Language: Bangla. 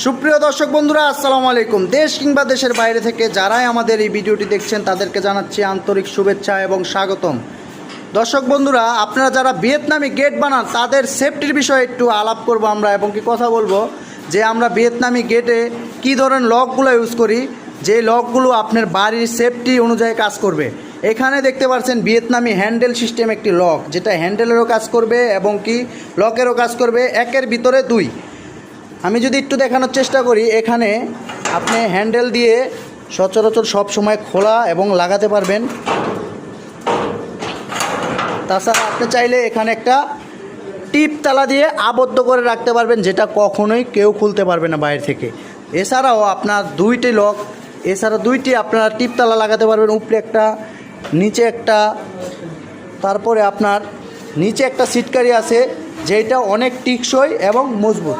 সুপ্রিয় দর্শক বন্ধুরা, আসসালামু আলাইকুম। দেশ কিংবা দেশের বাইরে থেকে যারাই আমাদের এই ভিডিওটি দেখছেন তাদেরকে জানাচ্ছি আন্তরিক শুভেচ্ছা এবং স্বাগতম। দর্শক বন্ধুরা, আপনারা যারা ভিয়েতনামি গেট বানান তাদের সেফটির বিষয়ে একটু আলাপ করব আমরা, এবং কি কথা বলবো যে আমরা ভিয়েতনামি গেটে কী ধরনের লকগুলো ইউজ করি, যে লকগুলো আপনার বাড়ির সেফটি অনুযায়ী কাজ করবে। এখানে দেখতে পাচ্ছেন ভিয়েতনামি হ্যান্ডেল সিস্টেম একটি লক, যেটা হ্যান্ডেলেরও কাজ করবে এবং কি লকেরও কাজ করবে, একের ভিতরে দুই। আমি যদি একটু দেখানোর চেষ্টা করি, এখানে আপনি হ্যান্ডেল দিয়ে সচরাচর সব সময় খোলা এবং লাগাতে পারবেন। তাছাড়া আপনি চাইলে এখানে একটা টিপ তালা দিয়ে আবদ্ধ করে রাখতে পারবেন, যেটা কখনোই কেউ খুলতে পারবে না বাইরে থেকে। এছাড়াও আপনার দুইটি লক, এছাড়া দুইটি আপনার টিপ তালা লাগাতে পারবেন, উপরে একটা নিচে একটা। তারপরে আপনার নিচে একটা সিটকারি আছে, যেটা অনেক টিকসই এবং মজবুত।